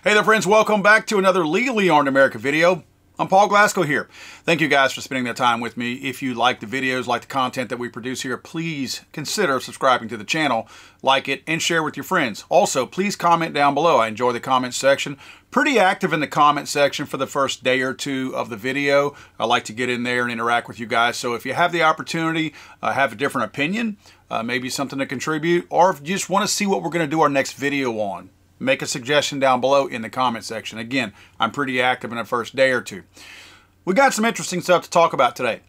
Hey there friends, welcome back to another Legally Armed America video. I'm Paul Glasgow here. Thank you guys for spending their time with me. If you like the videos, like the content that we produce here, please consider subscribing to the channel, like it, and share with your friends. Also, please comment down below. I enjoy the comment section. Pretty active in the comment section for the first day or two of the video. I like to get in there and interact with you guys. So if you have the opportunity, have a different opinion, maybe something to contribute, or if you just want to see what we're going to do our next video on, make a suggestion down below in the comment section. Again, I'm pretty active in the first day or two. We got some interesting stuff to talk about today.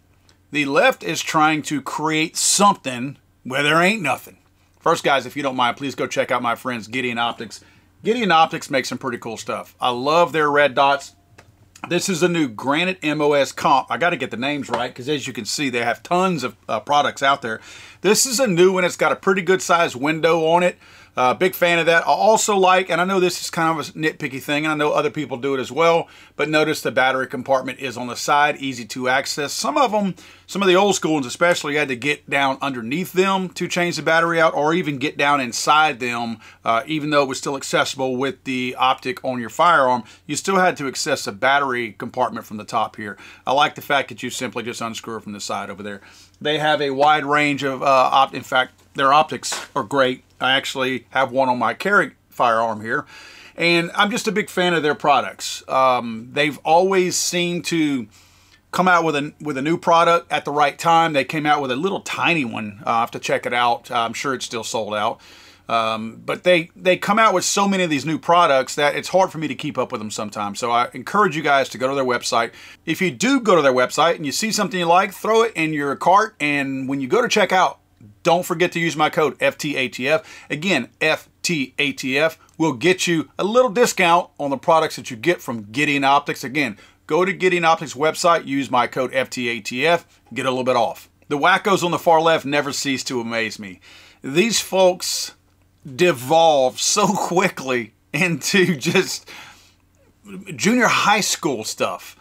The left is trying to create something where there ain't nothing. First, guys, if you don't mind, please go check out my friends Gideon Optics. Gideon Optics makes some pretty cool stuff. I love their red dots. This is a new Granite MOS comp. I got to get the names right because as you can see, they have tons of products out there. This is a new one. It's got a pretty good sized window on it. Big fan of that. I also like, and I know this is kind of a nitpicky thing, and I know other people do it as well, but notice the battery compartment is on the side, easy to access. Some of them, some of the old school ones especially, you had to get down underneath them to change the battery out, or even get down inside them, even though it was still accessible with the optic on your firearm, you still had to access the battery compartment from the top here. I like the fact that you simply just unscrew it from the side over there. They have a wide range of, in fact, their optics are great. I actually have one on my carry firearm here, and I'm just a big fan of their products. They've always seemed to come out with a new product at the right time. They came out with a little tiny one. I'll have to check it out. I'm sure it's still sold out. But they come out with so many of these new products that it's hard for me to keep up with them sometimes. So I encourage you guys to go to their website. If you do go to their website and you see something you like, throw it in your cart, and when you go to check out, don't forget to use my code FTATF. Again, FTATF will get you a little discount on the products that you get from Gideon Optics. Again, go to Gideon Optics website, use my code FTATF, get a little bit off. The wackos on the far left never cease to amaze me. These folks devolve so quickly into just junior high school stuff.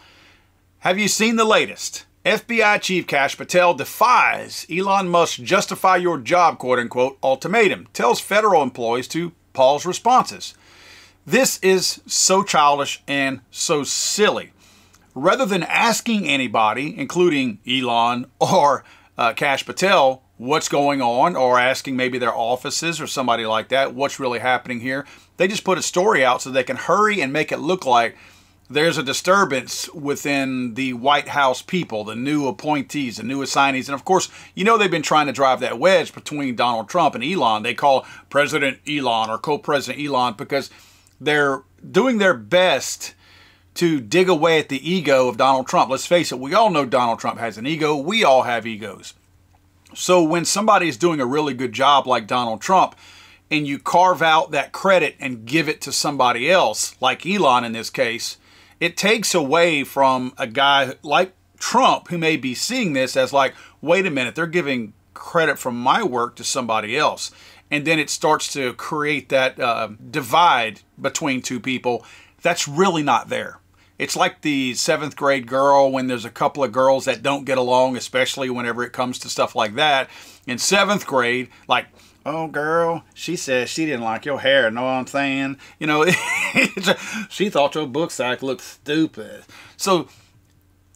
Have you seen the latest? FBI Chief Kash Patel defies Elon Musk's justify your job, quote-unquote, ultimatum, tells federal employees to pause responses. This is so childish and so silly. Rather than asking anybody, including Elon or Kash Patel, what's going on, or asking maybe their offices or somebody like that, what's really happening here, they just put a story out so they can hurry and make it look like there's a disturbance within the White House people, the new appointees, the new assignees. And of course, you know they've been trying to drive that wedge between Donald Trump and Elon. They call President Elon or co-president Elon because they're doing their best to dig away at the ego of Donald Trump. Let's face it, we all know Donald Trump has an ego. We all have egos. So when somebody's doing a really good job like Donald Trump, and you carve out that credit and give it to somebody else, like Elon in this case, it takes away from a guy like Trump who may be seeing this as like, wait a minute, they're giving credit from my work to somebody else. And then it starts to create that divide between two people that's really not there. It's like the 7th grade girl when there's a couple of girls that don't get along, especially whenever it comes to stuff like that. In 7th grade, like, oh, girl, she says she didn't like your hair, know what I'm saying? You know, she thought your book sack looked stupid. So,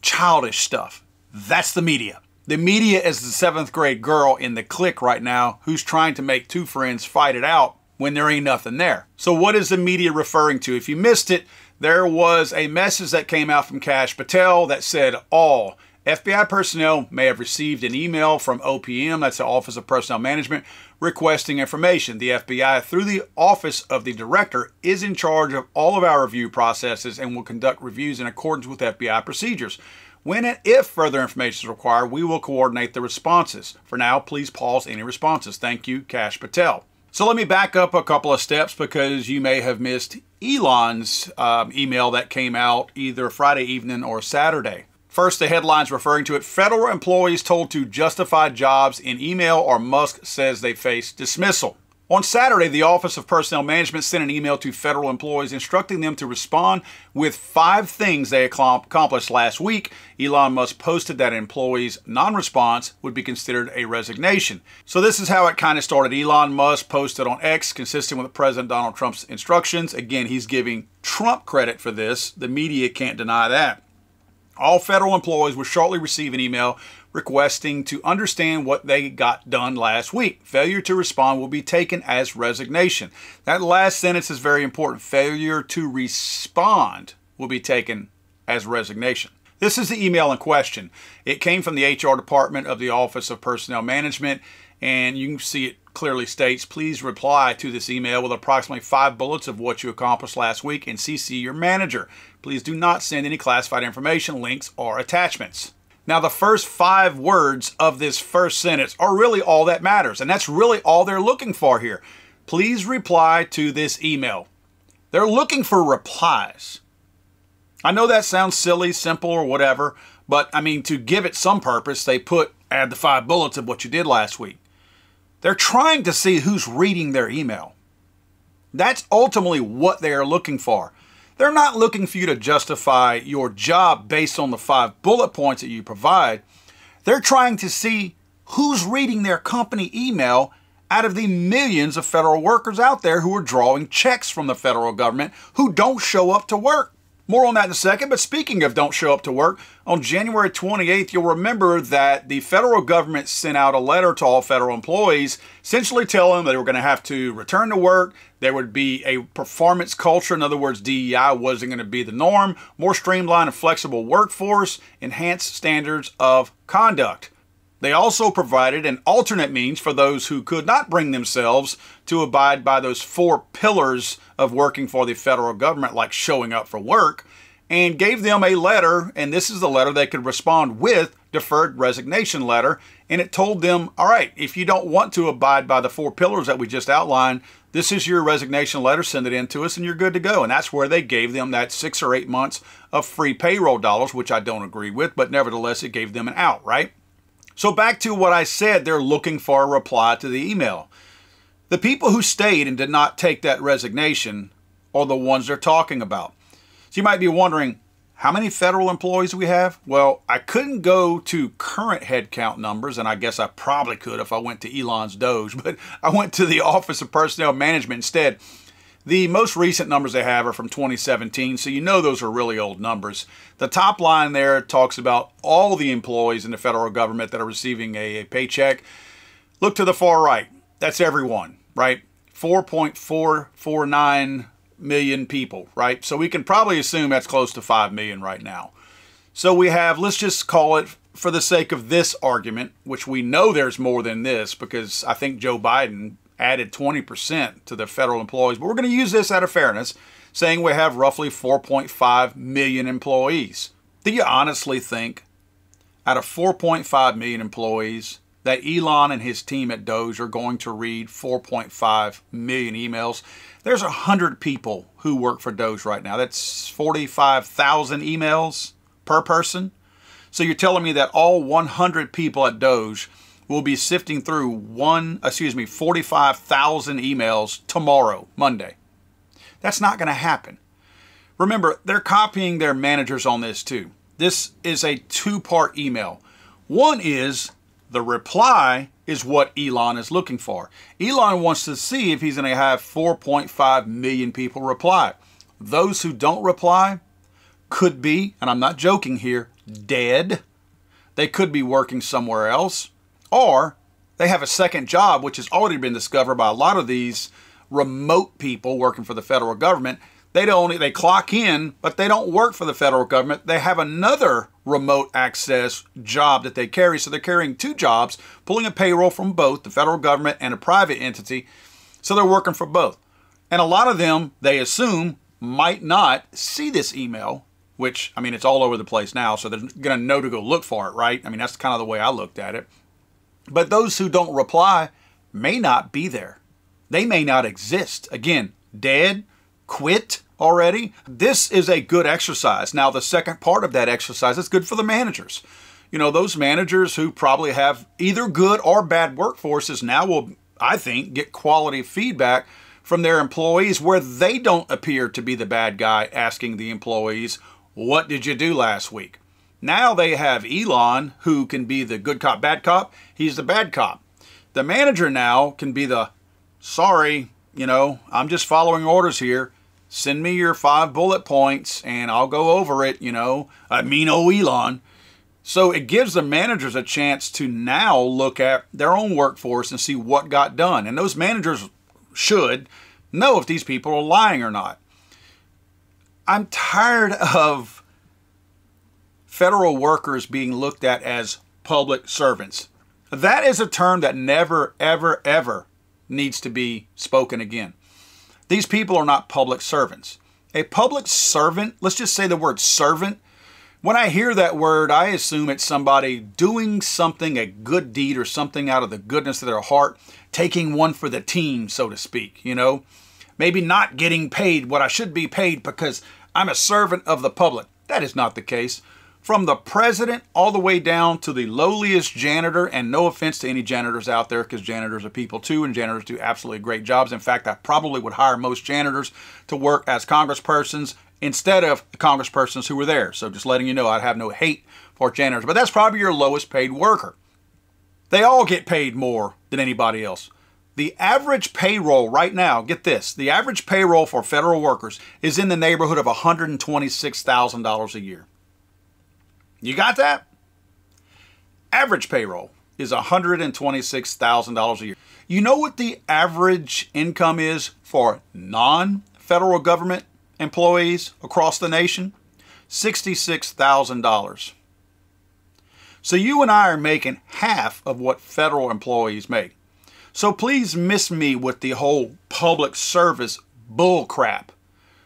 childish stuff. That's the media. The media is the 7th grade girl in the clique right now who's trying to make two friends fight it out when there ain't nothing there. So what is the media referring to? If you missed it, there was a message that came out from Kash Patel that said all FBI personnel may have received an email from OPM, that's the Office of Personnel Management, requesting information. The FBI, through the Office of the Director, is in charge of all of our review processes and will conduct reviews in accordance with FBI procedures. When and if further information is required, we will coordinate the responses. For now, please pause any responses. Thank you, Kash Patel. So let me back up a couple of steps because you may have missed Elon's email that came out either Friday evening or Saturday. First, the headlines referring to it, federal employees told to justify jobs in email or Musk says they face dismissal. On Saturday, the Office of Personnel Management sent an email to federal employees instructing them to respond with 5 things they accomplished last week. Elon Musk posted that an employee's non-response would be considered a resignation. So this is how it kind of started. Elon Musk posted on X, consistent with President Donald Trump's instructions. Again, he's giving Trump credit for this. The media can't deny that. All federal employees will shortly receive an email requesting to understand what they got done last week. Failure to respond will be taken as resignation. That last sentence is very important. Failure to respond will be taken as resignation. This is the email in question. It came from the HR department of the Office of Personnel Management, and you can see it clearly states, please reply to this email with approximately 5 bullets of what you accomplished last week and CC your manager. Please do not send any classified information, links, or attachments. Now, the first 5 words of this first sentence are really all that matters, and that's really all they're looking for here. Please reply to this email. They're looking for replies. I know that sounds silly, simple, or whatever, but I mean, to give it some purpose, they add the 5 bullets of what you did last week. They're trying to see who's reading their email. That's ultimately what they are looking for. They're not looking for you to justify your job based on the 5 bullet points that you provide. They're trying to see who's reading their company email out of the millions of federal workers out there who are drawing checks from the federal government who don't show up to work. More on that in a second, but speaking of don't show up to work, on January 28th, you'll remember that the federal government sent out a letter to all federal employees, essentially telling them they were going to have to return to work. There would be a performance culture. In other words, DEI wasn't going to be the norm. More streamlined and flexible workforce, enhanced standards of conduct. They also provided an alternate means for those who could not bring themselves to abide by those 4 pillars of working for the federal government, like showing up for work, and gave them a letter, and this is the letter they could respond with, deferred resignation letter, and it told them, all right, if you don't want to abide by the 4 pillars that we just outlined, this is your resignation letter, send it in to us, and you're good to go. And that's where they gave them that 6 or 8 months of free payroll dollars, which I don't agree with, but nevertheless, it gave them an out, right? So back to what I said, they're looking for a reply to the email. The people who stayed and did not take that resignation are the ones they're talking about. So you might be wondering, how many federal employees do we have? Well, I couldn't go to current headcount numbers, and I guess I probably could if I went to Elon's Doge, but I went to the Office of Personnel Management instead. The most recent numbers they have are from 2017, so you know those are really old numbers. The top line there talks about all the employees in the federal government that are receiving a paycheck. Look to the far right. That's everyone, right? 4.449 million people, right? So we can probably assume that's close to 5 million right now. So we have, let's just call it, for the sake of this argument, which we know there's more than this because I think Joe Biden added 20% to the federal employees, but we're going to use this out of fairness, saying we have roughly 4.5 million employees. Do you honestly think out of 4.5 million employees that Elon and his team at Doge are going to read 4.5 million emails? There's 100 people who work for Doge right now. That's 45,000 emails per person. So you're telling me that all 100 people at Doge will be sifting through 45,000 emails tomorrow, Monday. That's not going to happen. Remember, they're copying their managers on this too. This is a 2-part email. One is the reply is what Elon is looking for. Elon wants to see if he's going to have 4.5 million people reply. Those who don't reply could be, and I'm not joking here, dead. They could be working somewhere else. Or they have a second job, which has already been discovered by a lot of these remote people working for the federal government. They clock in, but they don't work for the federal government. They have another remote access job that they carry. So they're carrying 2 jobs, pulling a payroll from both the federal government and a private entity. So they're working for both. And a lot of them, they assume, might not see this email, which, I mean, it's all over the place now. So they're going to know to go look for it, right? I mean, that's kind of the way I looked at it. But those who don't reply may not be there. They may not exist. Again, dead, quit already. This is a good exercise. Now, the second part of that exercise is good for the managers. You know, those managers who probably have either good or bad workforces now will I think, get quality feedback from their employees where they don't appear to be the bad guy asking the employees, what did you do last week? Now they have Elon, who can be the good cop, bad cop. He's the bad cop. The manager now can be the, sorry, I'm just following orders here. Send me your 5 bullet points and I'll go over it, I mean, Elon. So it gives the managers a chance to now look at their own workforce and see what got done. And those managers should know if these people are lying or not. I'm tired of federal workers being looked at as public servants. That is a term that never, ever, ever needs to be spoken again. These people are not public servants. A public servant, let's just say the word servant. When I hear that word, I assume it's somebody doing something, a good deed or something out of the goodness of their heart, taking one for the team, so to speak, Maybe not getting paid what I should be paid because I'm a servant of the public. That is not the case. From the president all the way down to the lowliest janitor, and no offense to any janitors out there because janitors are people too, and janitors do absolutely great jobs. In fact, I probably would hire most janitors to work as congresspersons instead of the congresspersons who were there. So just letting you know, I'd have no hate for janitors, but that's probably your lowest paid worker. They all get paid more than anybody else. The average payroll right now, get this, the average payroll for federal workers is in the neighborhood of $126,000 a year. You got that? Average payroll is $126,000 a year. You know what the average income is for non-federal government employees across the nation? $66,000. So you and I are making half of what federal employees make. So please miss me with the whole public service bull crap,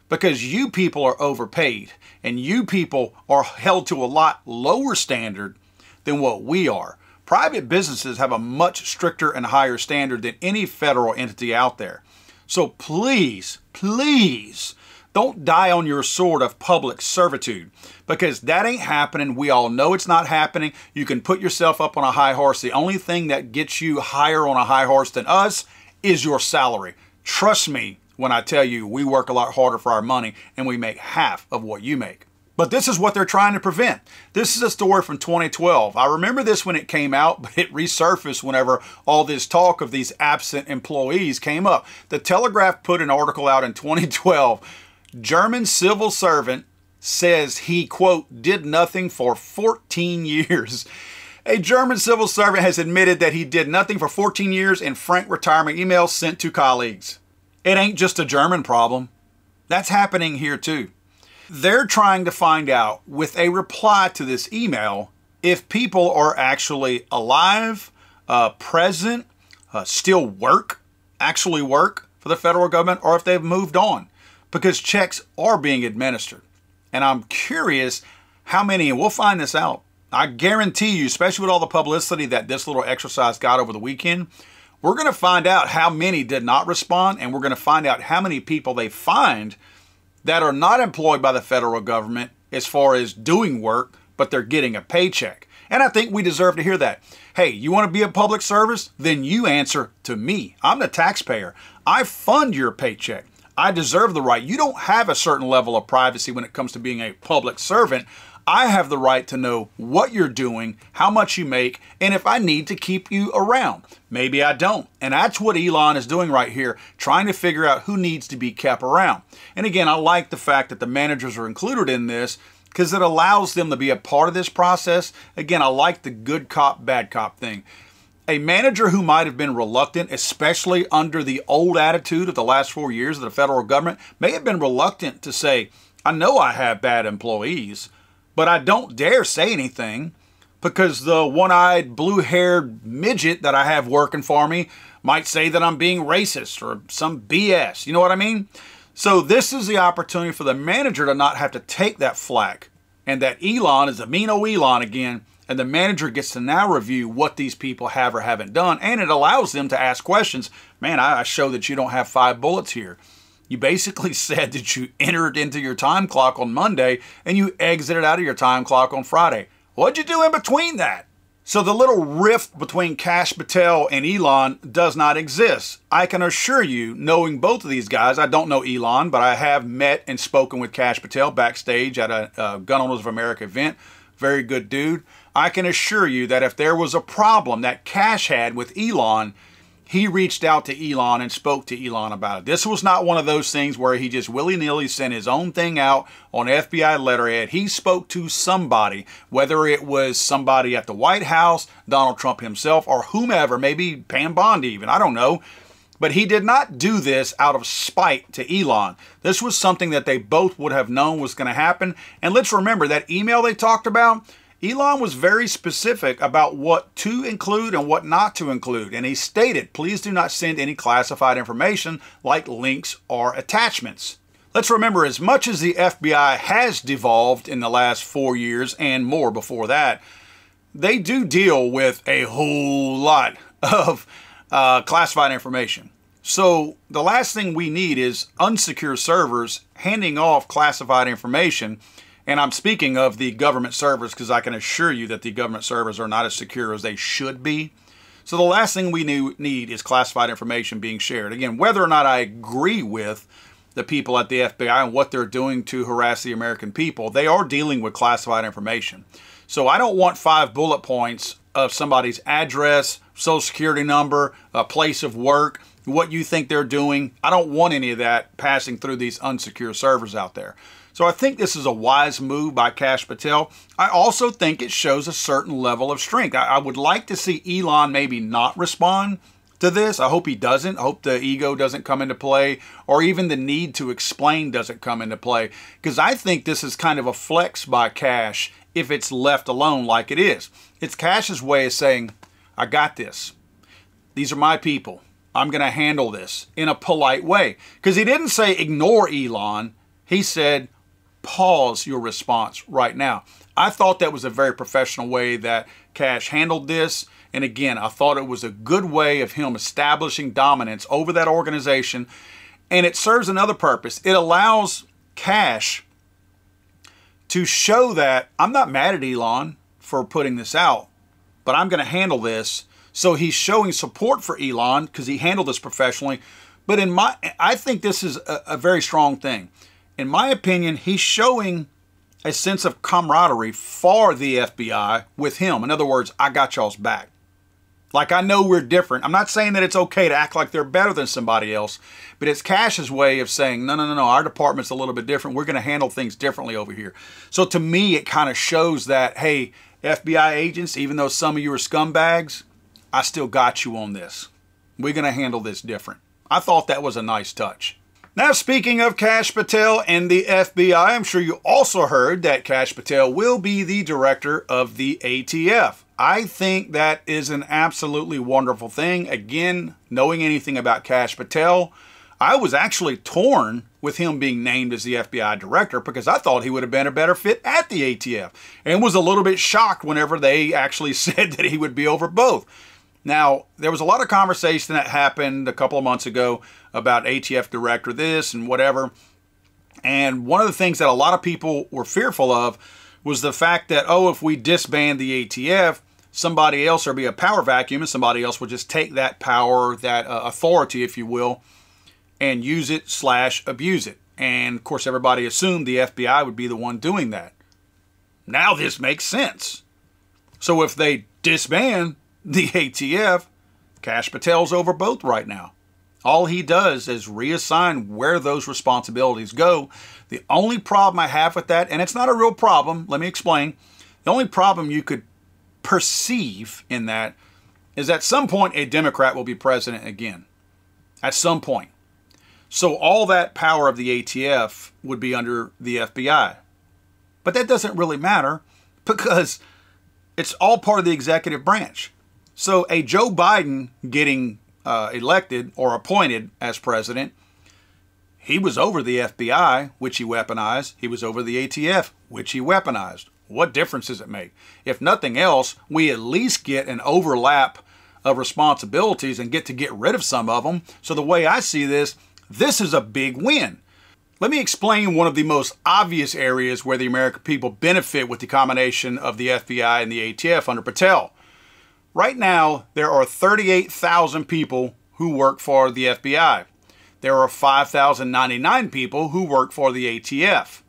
because you people are overpaid and you people are held to a lot lower standard than what we are. Private businesses have a much stricter and higher standard than any federal entity out there. So please, please don't die on your sword of public servitude, because that ain't happening. We all know it's not happening. You can put yourself up on a high horse. The only thing that gets you higher on a high horse than us is your salary. Trust me when I tell you we work a lot harder for our money and we make half of what you make. But this is what they're trying to prevent. This is a story from 2012. I remember this when it came out, but it resurfaced whenever all this talk of these absent employees came up. The Telegraph put an article out in 2012. German civil servant says he, quote, did nothing for 14 years. A German civil servant has admitted that he did nothing for 14 years in frank retirement emails sent to colleagues. It ain't just a German problem. That's happening here too. They're trying to find out with a reply to this email if people are actually alive, present, still actually work for the federal government, or if they've moved on, because checks are being administered. And I'm curious how many, and we'll find this out. I guarantee you, especially with all the publicity that this little exercise got over the weekend, we're going to find out how many did not respond, and we're going to find out how many people they find that are not employed by the federal government as far as doing work, but they're getting a paycheck. And I think we deserve to hear that. Hey, you want to be a public service? Then you answer to me. I'm the taxpayer. I fund your paycheck. I deserve the right. You don't have a certain level of privacy when it comes to being a public servant. I have the right to know what you're doing, how much you make, and if I need to keep you around. Maybe I don't. And that's what Elon is doing right here, trying to figure out who needs to be kept around. And again, I like the fact that the managers are included in this because it allows them to be a part of this process. Again, I like the good cop, bad cop thing. A manager who might have been reluctant, especially under the old attitude of the last 4 years of the federal government, may have been reluctant to say, I know I have bad employees, but I don't dare say anything because the one-eyed, blue-haired midget that I have working for me might say that I'm being racist or some BS. You know what I mean? So this is the opportunity for the manager to not have to take that flack, and that Elon is a mean old Elon again, and the manager gets to now review what these people have or haven't done, and it allows them to ask questions. Man, I show that you don't have 5 bullets here. You basically said that you entered into your time clock on Monday and you exited out of your time clock on Friday. What'd you do in between that? So the little rift between Kash Patel and Elon does not exist. I can assure you, knowing both of these guys, I don't know Elon, but I have met and spoken with Kash Patel backstage at a Gun Owners of America event. Very good dude. I can assure you that if there was a problem that Kash had with Elon, he reached out to Elon and spoke to Elon about it. This was not one of those things where he just willy-nilly sent his own thing out on FBI letterhead. He spoke to somebody, whether it was somebody at the White House, Donald Trump himself, or whomever, maybe Pam Bondi even, I don't know. But he did not do this out of spite to Elon. This was something that they both would have known was going to happen. And let's remember that email they talked about, Elon was very specific about what to include and what not to include. And he stated, please do not send any classified information like links or attachments. Let's remember, as much as the FBI has devolved in the last 4 years and more before that, they do deal with a whole lot of classified information. So the last thing we need is unsecure servers handing off classified information. And I'm speaking of the government servers because I can assure you that the government servers are not as secure as they should be. So the last thing we need is classified information being shared. Again, whether or not I agree with the people at the FBI and what they're doing to harass the American people, they are dealing with classified information. So I don't want 5 bullet points of somebody's address, social security number, a place of work, what you think they're doing. I don't want any of that passing through these unsecure servers out there. So I think this is a wise move by Kash Patel. I also think it shows a certain level of strength. I would like to see Elon maybe not respond to this. I hope he doesn't. I hope the ego doesn't come into play, or even the need to explain doesn't come into play, because I think this is kind of a flex by Kash if it's left alone like it is. It's Kash's way of saying, I got this. These are my people. I'm going to handle this in a polite way. Because he didn't say ignore Elon. He said, pause your response right now. I thought that was a very professional way that Kash handled this. And again, I thought it was a good way of him establishing dominance over that organization. And it serves another purpose. It allows Kash to show that I'm not mad at Elon for putting this out, but I'm going to handle this. So he's showing support for Elon because he handled this professionally. But I think this is a very strong thing. In my opinion, he's showing a sense of camaraderie for the FBI with him. In other words, I got y'all's back. Like, I know we're different. I'm not saying that it's okay to act like they're better than somebody else, but it's Kash's way of saying, no, our department's a little bit different. We're going to handle things differently over here. So to me, it kind of shows that, hey, FBI agents, even though some of you are scumbags, I still got you on this. We're going to handle this different. I thought that was a nice touch. Now, speaking of Kash Patel and the FBI, I'm sure you also heard that Kash Patel will be the director of the ATF. I think that is an absolutely wonderful thing. Again, knowing anything about Kash Patel, I was actually torn with him being named as the FBI director because I thought he would have been a better fit at the ATF, and was a little bit shocked whenever they actually said that he would be over both. Now, there was a lot of conversation that happened a couple of months ago about ATF director this and whatever. And one of the things that a lot of people were fearful of was the fact that, oh, if we disband the ATF, somebody else, there'll be a power vacuum and somebody else will just take that power, that authority, if you will, and use it / abuse it. And of course, everybody assumed the FBI would be the one doing that. Now this makes sense. So if they disband the ATF, Kash Patel's over both right now. All he does is reassign where those responsibilities go. The only problem I have with that, and it's not a real problem, let me explain. The only problem you could perceive in that is at some point a Democrat will be president again. At some point. So all that power of the ATF would be under the FBI. But that doesn't really matter because it's all part of the executive branch. So a Joe Biden getting elected or appointed as president, he was over the FBI, which he weaponized. He was over the ATF, which he weaponized. What difference does it make? If nothing else, we at least get an overlap of responsibilities and get rid of some of them. So the way I see this, this is a big win. Let me explain one of the most obvious areas where the American people benefit with the combination of the FBI and the ATF under Patel. Right now, there are 38,000 people who work for the FBI. There are 5,099 people who work for the ATF.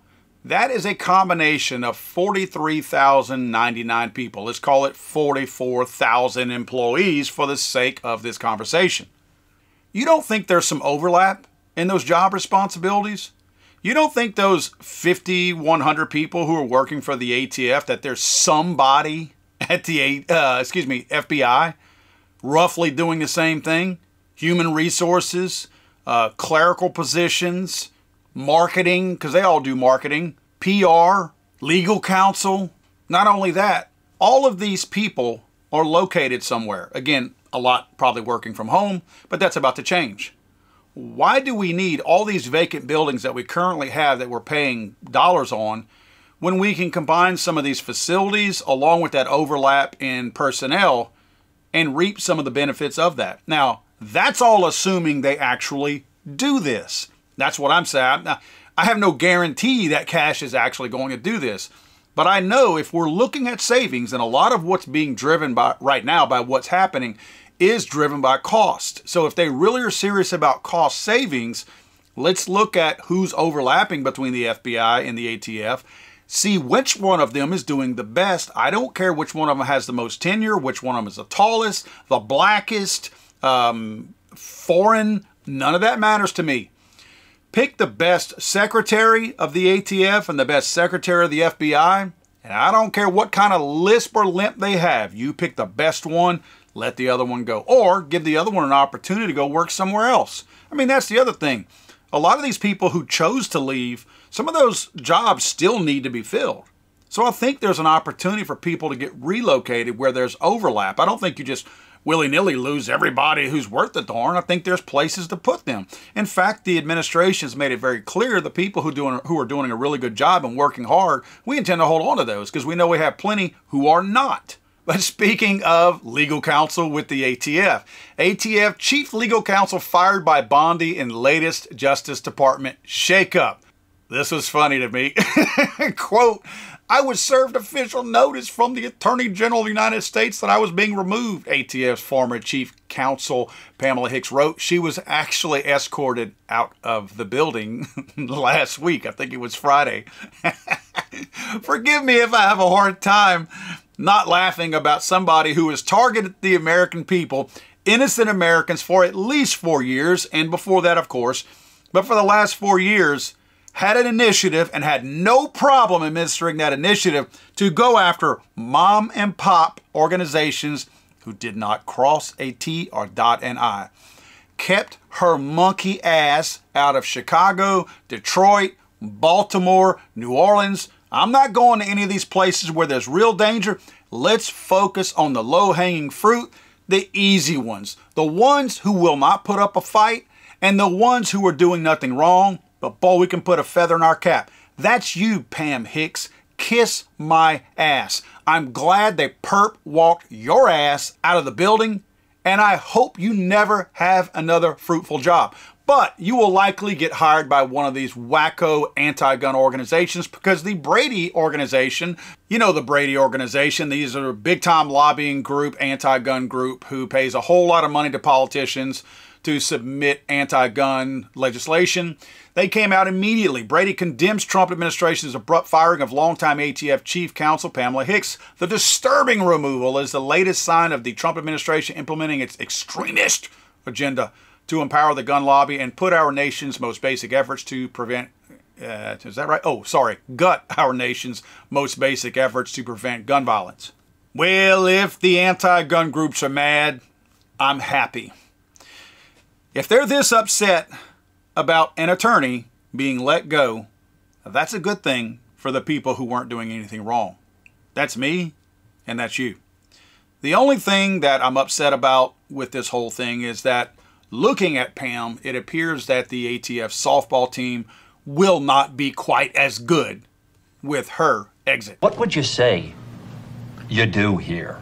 That is a combination of 43,099 people. Let's call it 44,000 employees for the sake of this conversation. You don't think there's some overlap in those job responsibilities? You don't think those 5,100 people who are working for the ATF, that there's somebody at the FBI roughly doing the same thing? Human resources, clerical positions, marketing, because they all do marketing, PR, legal counsel. Not only that, all of these people are located somewhere. Again, a lot probably working from home, but that's about to change. Why do we need all these vacant buildings that we currently have that we're paying dollars on when we can combine some of these facilities along with that overlap in personnel and reap some of the benefits of that? Now, that's all assuming they actually do this. That's what I'm saying. I have no guarantee that Kash is actually going to do this. But I know if we're looking at savings, and a lot of what's being driven by right now by what's happening is driven by cost. So if they really are serious about cost savings, let's look at who's overlapping between the FBI and the ATF, see which one of them is doing the best. I don't care which one of them has the most tenure, which one of them is the tallest, the blackest, foreign, none of that matters to me. Pick the best secretary of the ATF and the best secretary of the FBI, and I don't care what kind of lisp or limp they have. You pick the best one, let the other one go. Or give the other one an opportunity to go work somewhere else. I mean, that's the other thing. A lot of these people who chose to leave, some of those jobs still need to be filled. So I think there's an opportunity for people to get relocated where there's overlap. I don't think you just willy-nilly lose everybody who's worth the darn. I think there's places to put them. In fact, the administration's made it very clear the people who are doing a really good job and working hard, we intend to hold on to those because we know we have plenty who are not. But speaking of legal counsel with the ATF, ATF Chief Legal Counsel fired by Bondi in latest Justice Department shakeup. This was funny to me. Quote, "I was served official notice from the Attorney General of the United States that I was being removed," ATF's former chief counsel Pamela Hicks wrote. She was actually escorted out of the building last week. I think it was Friday. Forgive me if I have a hard time not laughing about somebody who has targeted the American people, innocent Americans, for at least 4 years, and before that, of course, but for the last 4 years, had an initiative and had no problem administering that initiative to go after mom and pop organizations who did not cross a T or dot an I. Kept her monkey ass out of Chicago, Detroit, Baltimore, New Orleans. I'm not going to any of these places where there's real danger. Let's focus on the low-hanging fruit, the easy ones, the ones who will not put up a fight, and the ones who are doing nothing wrong. But boy, we can put a feather in our cap. That's you, Pam Hicks. Kiss my ass. I'm glad they perp walked your ass out of the building, and I hope you never have another fruitful job. But you will likely get hired by one of these wacko anti-gun organizations, because the Brady organization, you know the Brady organization, these are a big-time lobbying group, anti-gun group, who pays a whole lot of money to politicians to submit anti-gun legislation. They came out immediately. Brady condemns Trump administration's abrupt firing of longtime ATF Chief Counsel Pamela Hicks. The disturbing removal is the latest sign of the Trump administration implementing its extremist agenda to empower the gun lobby and put our nation's most basic efforts to prevent, is that right? Oh, sorry, gut our nation's most basic efforts to prevent gun violence. Well, if the anti-gun groups are mad, I'm happy. If they're this upset about an attorney being let go, that's a good thing for the people who weren't doing anything wrong. That's me, and that's you. The only thing that I'm upset about with this whole thing is that looking at Pam, it appears that the ATF softball team will not be quite as good with her exit. What would you say you do here?